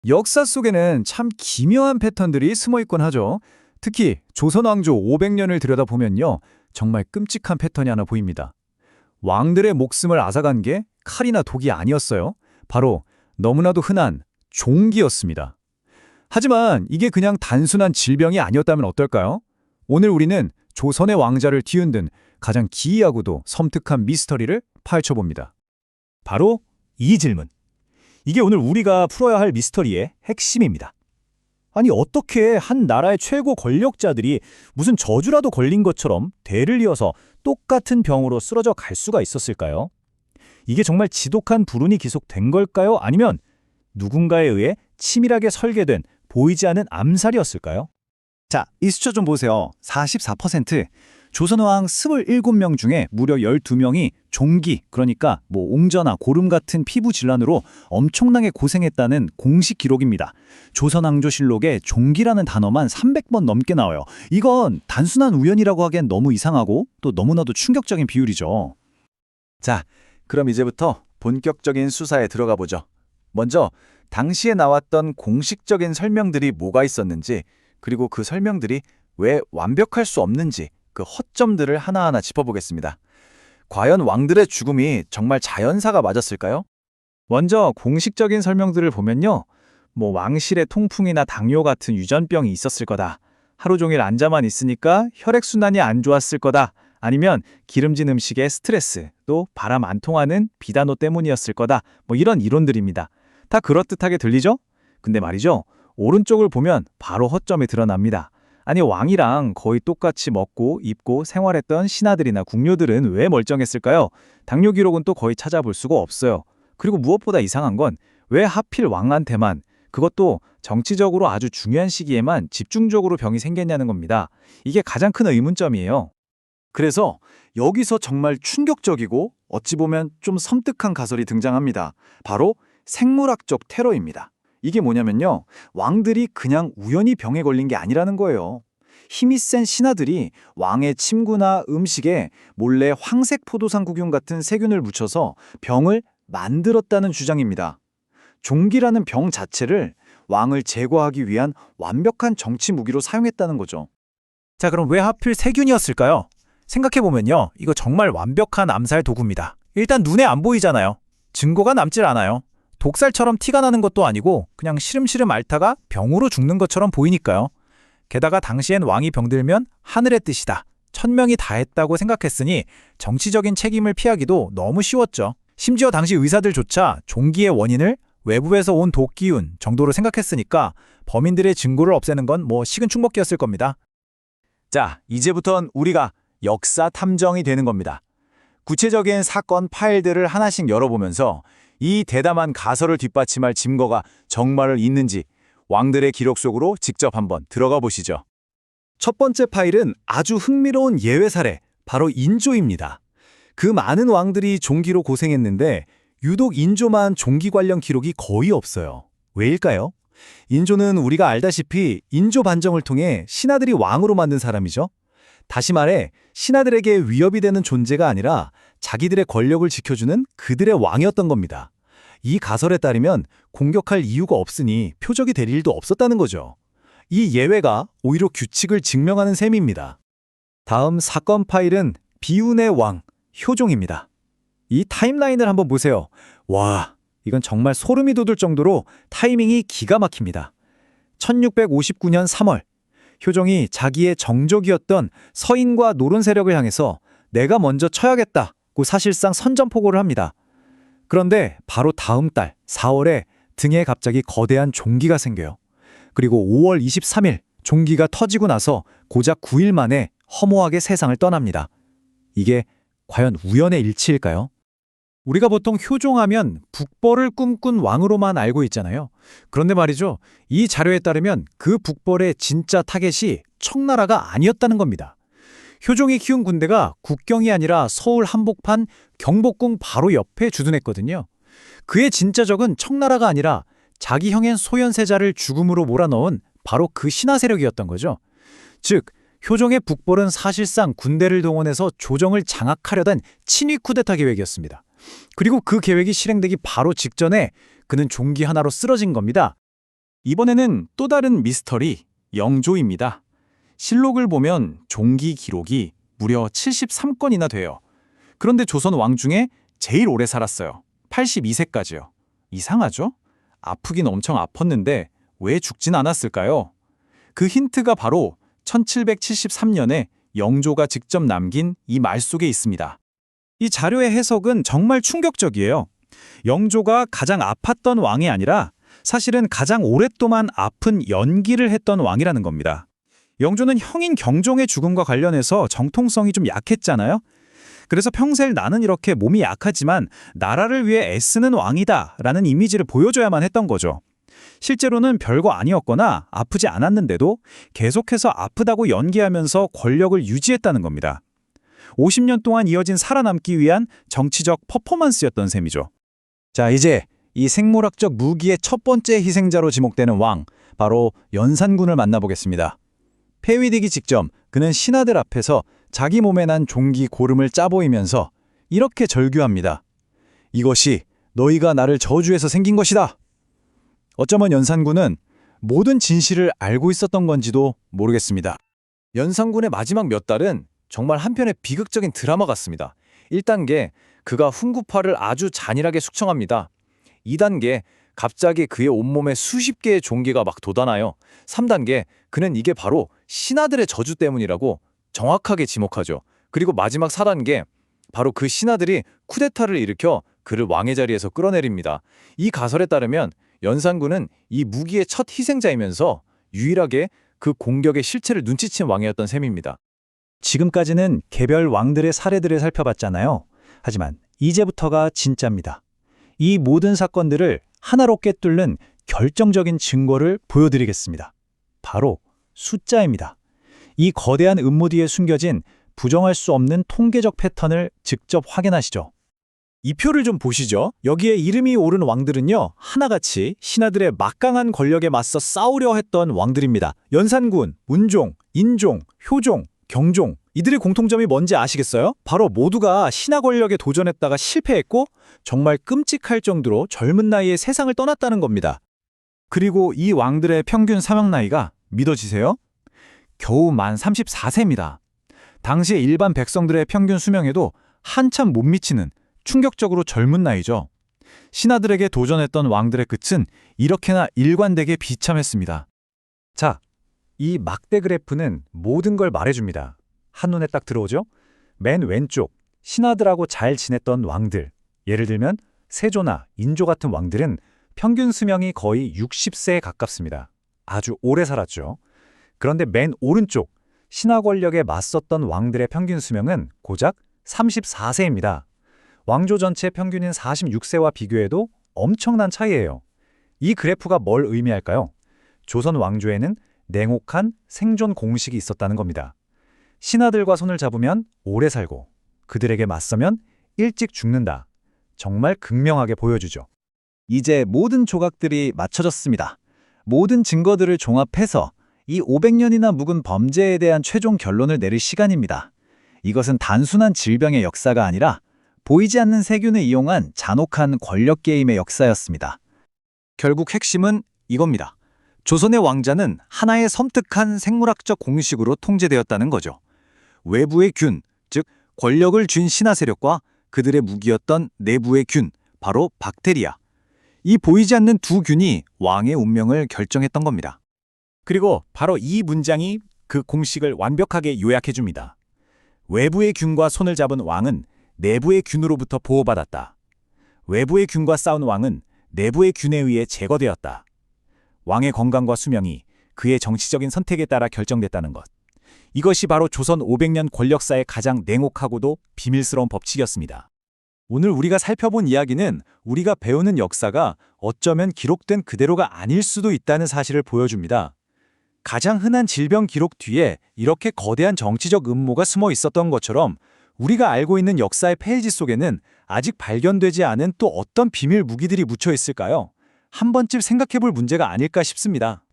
역사 속에는 참 기묘한 패턴들이 숨어 있곤 하죠. 특히 조선 왕조 500년을 들여다보면요. 정말 끔찍한 패턴이 하나 보입니다. 왕들의 목숨을 앗아간 게 칼이나 독이 아니었어요. 바로 너무나도 흔한 종기였습니다. 하지만 이게 그냥 단순한 질병이 아니었다면 어떨까요? 오늘 우리는 조선의 왕자를 뒤흔든 가장 기이하고도 섬뜩한 미스터리를 파헤쳐봅니다. 바로 이 질문. 이게 오늘 우리가 풀어야 할 미스터리의 핵심입니다. 아니, 어떻게 한 나라의 최고 권력자들이 무슨 저주라도 걸린 것처럼 대를 이어서 똑같은 병으로 쓰러져 갈 수가 있었을까요? 이게 정말 지독한 불운이 기속된 걸까요? 아니면 누군가에 의해 치밀하게 설계된 보이지 않는 암살이었을까요? 자, 이 숫자 좀 보세요. 44%. 조선왕 27명 중에 무려 12명이 종기, 그러니까 옹저나 고름 같은 피부 질환으로 엄청나게 고생했다는 공식 기록입니다. 조선왕조실록에 종기라는 단어만 300번 넘게 나와요. 이건 단순한 우연이라고 하기엔 너무 이상하고 또 너무나도 충격적인 비율이죠. 자, 그럼 이제부터 본격적인 수사에 들어가 보죠. 먼저 당시에 나왔던 공식적인 설명들이 뭐가 있었는지, 그리고 그 설명들이 왜 완벽할 수 없는지 그 허점들을 하나하나 짚어보겠습니다. 과연 왕들의 죽음이 정말 자연사가 맞았을까요? 먼저 공식적인 설명들을 보면요. 왕실에 통풍이나 당뇨 같은 유전병이 있었을 거다. 하루 종일 앉아만 있으니까 혈액순환이 안 좋았을 거다. 아니면 기름진 음식에 스트레스, 또 바람 안 통하는 비단호 때문이었을 거다. 이런 이론들입니다. 다 그럴듯하게 들리죠? 근데 말이죠. 오른쪽을 보면 바로 허점이 드러납니다. 아니, 왕이랑 거의 똑같이 먹고 입고 생활했던 신하들이나 궁녀들은 왜 멀쩡했을까요? 당뇨 기록은 또 거의 찾아볼 수가 없어요. 그리고 무엇보다 이상한 건 왜 하필 왕한테만, 그것도 정치적으로 아주 중요한 시기에만 집중적으로 병이 생겼냐는 겁니다. 이게 가장 큰 의문점이에요. 그래서 여기서 정말 충격적이고 어찌 보면 좀 섬뜩한 가설이 등장합니다. 바로 생물학적 테러입니다. 이게 뭐냐면요. 왕들이 그냥 우연히 병에 걸린 게 아니라는 거예요. 힘이 센 신하들이 왕의 침구나 음식에 몰래 황색 포도상구균 같은 세균을 묻혀서 병을 만들었다는 주장입니다. 종기라는 병 자체를 왕을 제거하기 위한 완벽한 정치 무기로 사용했다는 거죠. 자, 그럼 왜 하필 세균이었을까요? 생각해보면요. 이거 정말 완벽한 암살 도구입니다. 일단 눈에 안 보이잖아요. 증거가 남질 않아요. 독살처럼 티가 나는 것도 아니고 그냥 시름시름 앓다가 병으로 죽는 것처럼 보이니까요. 게다가 당시엔 왕이 병들면 하늘의 뜻이다. 천명이 다 했다고 생각했으니 정치적인 책임을 피하기도 너무 쉬웠죠. 심지어 당시 의사들조차 종기의 원인을 외부에서 온 독기운 정도로 생각했으니까 범인들의 증거를 없애는 건 식은 죽 먹기였을 겁니다. 자, 이제부턴 우리가 역사 탐정이 되는 겁니다. 구체적인 사건 파일들을 하나씩 열어보면서 이 대담한 가설을 뒷받침할 증거가 정말 있는지 왕들의 기록 속으로 직접 한번 들어가 보시죠. 첫 번째 파일은 아주 흥미로운 예외 사례, 바로 인조입니다. 그 많은 왕들이 종기로 고생했는데 유독 인조만 종기 관련 기록이 거의 없어요. 왜일까요? 인조는 우리가 알다시피 인조 반정을 통해 신하들이 왕으로 만든 사람이죠. 다시 말해 신하들에게 위협이 되는 존재가 아니라 자기들의 권력을 지켜주는 그들의 왕이었던 겁니다. 이 가설에 따르면 공격할 이유가 없으니 표적이 될 일도 없었다는 거죠. 이 예외가 오히려 규칙을 증명하는 셈입니다. 다음 사건 파일은 비운의 왕, 효종입니다. 이 타임라인을 한번 보세요. 와, 이건 정말 소름이 돋을 정도로 타이밍이 기가 막힙니다. 1659년 3월, 효종이 자기의 정족이었던 서인과 노론 세력을 향해서 내가 먼저 쳐야겠다고 사실상 선전포고를 합니다. 그런데 바로 다음 달 4월에 등에 갑자기 거대한 종기가 생겨요. 그리고 5월 23일 종기가 터지고 나서 고작 9일 만에 허무하게 세상을 떠납니다. 이게 과연 우연의 일치일까요? 우리가 보통 효종하면 북벌을 꿈꾼 왕으로만 알고 있잖아요. 그런데 말이죠. 이 자료에 따르면 그 북벌의 진짜 타겟이 청나라가 아니었다는 겁니다. 효종이 키운 군대가 국경이 아니라 서울 한복판 경복궁 바로 옆에 주둔했거든요. 그의 진짜 적은 청나라가 아니라 자기 형인 소현세자를 죽음으로 몰아넣은 바로 그 신하 세력이었던 거죠. 즉, 효종의 북벌은 사실상 군대를 동원해서 조정을 장악하려던 친위 쿠데타 계획이었습니다. 그리고 그 계획이 실행되기 바로 직전에 그는 종기 하나로 쓰러진 겁니다. 이번에는 또 다른 미스터리, 영조입니다. 실록을 보면 종기 기록이 무려 73건이나 돼요. 그런데 조선 왕 중에 제일 오래 살았어요. 82세까지요. 이상하죠? 아프긴 엄청 아팠는데 왜 죽진 않았을까요? 그 힌트가 바로 1773년에 영조가 직접 남긴 이 말 속에 있습니다. 이 자료의 해석은 정말 충격적이에요. 영조가 가장 아팠던 왕이 아니라 사실은 가장 오랫동안 아픈 연기를 했던 왕이라는 겁니다. 영조는 형인 경종의 죽음과 관련해서 정통성이 좀 약했잖아요. 그래서 평생 나는 이렇게 몸이 약하지만 나라를 위해 애쓰는 왕이다 라는 이미지를 보여줘야만 했던 거죠. 실제로는 별거 아니었거나 아프지 않았는데도 계속해서 아프다고 연기하면서 권력을 유지했다는 겁니다. 50년 동안 이어진 살아남기 위한 정치적 퍼포먼스였던 셈이죠. 자, 이제 이 생물학적 무기의 첫 번째 희생자로 지목되는 왕, 바로 연산군을 만나보겠습니다. 폐위되기 직전 그는 신하들 앞에서 자기 몸에 난 종기 고름을 짜보이면서 이렇게 절규합니다. 이것이 너희가 나를 저주해서 생긴 것이다. 어쩌면 연산군은 모든 진실을 알고 있었던 건지도 모르겠습니다. 연산군의 마지막 몇 달은 정말 한편의 비극적인 드라마 같습니다. 1단계, 그가 훈구파를 아주 잔인하게 숙청합니다. 2단계, 갑자기 그의 온몸에 수십 개의 종기가 막 돋아나요. 3단계, 그는 이게 바로 신하들의 저주 때문이라고 정확하게 지목하죠. 그리고 마지막 4단계, 바로 그 신하들이 쿠데타를 일으켜 그를 왕의 자리에서 끌어내립니다. 이 가설에 따르면 연산군은 이 무기의 첫 희생자이면서 유일하게 그 공격의 실체를 눈치챈 왕이었던 셈입니다. 지금까지는 개별 왕들의 사례들을 살펴봤잖아요. 하지만 이제부터가 진짜입니다. 이 모든 사건들을 하나로 꿰뚫는 결정적인 증거를 보여드리겠습니다. 바로 숫자입니다. 이 거대한 음모 뒤에 숨겨진 부정할 수 없는 통계적 패턴을 직접 확인하시죠. 이 표를 좀 보시죠. 여기에 이름이 오른 왕들은요, 하나같이 신하들의 막강한 권력에 맞서 싸우려 했던 왕들입니다. 연산군, 문종, 인종, 효종, 경종, 이들의 공통점이 뭔지 아시겠어요? 바로 모두가 신하 권력에 도전했다가 실패했고 정말 끔찍할 정도로 젊은 나이에 세상을 떠났다는 겁니다. 그리고 이 왕들의 평균 사망 나이가 믿어지세요? 겨우 만 34세입니다. 당시의 일반 백성들의 평균 수명에도 한참 못 미치는 충격적으로 젊은 나이죠. 신하들에게 도전했던 왕들의 끝은 이렇게나 일관되게 비참했습니다. 자, 이 막대 그래프는 모든 걸 말해줍니다. 한눈에 딱 들어오죠? 맨 왼쪽, 신하들하고 잘 지냈던 왕들. 예를 들면 세조나 인조 같은 왕들은 평균 수명이 거의 60세에 가깝습니다. 아주 오래 살았죠. 그런데 맨 오른쪽, 신하 권력에 맞섰던 왕들의 평균 수명은 고작 34세입니다. 왕조 전체 평균인 46세와 비교해도 엄청난 차이예요. 이 그래프가 뭘 의미할까요? 조선 왕조에는 냉혹한 생존 공식이 있었다는 겁니다. 신하들과 손을 잡으면 오래 살고 그들에게 맞서면 일찍 죽는다. 정말 극명하게 보여주죠. 이제 모든 조각들이 맞춰졌습니다. 모든 증거들을 종합해서 이 500년이나 묵은 범죄에 대한 최종 결론을 내릴 시간입니다. 이것은 단순한 질병의 역사가 아니라 보이지 않는 세균을 이용한 잔혹한 권력 게임의 역사였습니다. 결국 핵심은 이겁니다. 조선의 왕자는 하나의 섬뜩한 생물학적 공식으로 통제되었다는 거죠. 외부의 균, 즉 권력을 쥔 신하 세력과 그들의 무기였던 내부의 균, 바로 박테리아. 이 보이지 않는 두 균이 왕의 운명을 결정했던 겁니다. 그리고 바로 이 문장이 그 공식을 완벽하게 요약해줍니다. 외부의 균과 손을 잡은 왕은 내부의 균으로부터 보호받았다. 외부의 균과 싸운 왕은 내부의 균에 의해 제거되었다. 왕의 건강과 수명이 그의 정치적인 선택에 따라 결정됐다는 것. 이것이 바로 조선 500년 권력사의 가장 냉혹하고도 비밀스러운 법칙이었습니다. 오늘 우리가 살펴본 이야기는 우리가 배우는 역사가 어쩌면 기록된 그대로가 아닐 수도 있다는 사실을 보여줍니다. 가장 흔한 질병 기록 뒤에 이렇게 거대한 정치적 음모가 숨어 있었던 것처럼 우리가 알고 있는 역사의 페이지 속에는 아직 발견되지 않은 또 어떤 비밀 무기들이 묻혀 있을까요? 한 번쯤 생각해 볼 문제가 아닐까 싶습니다.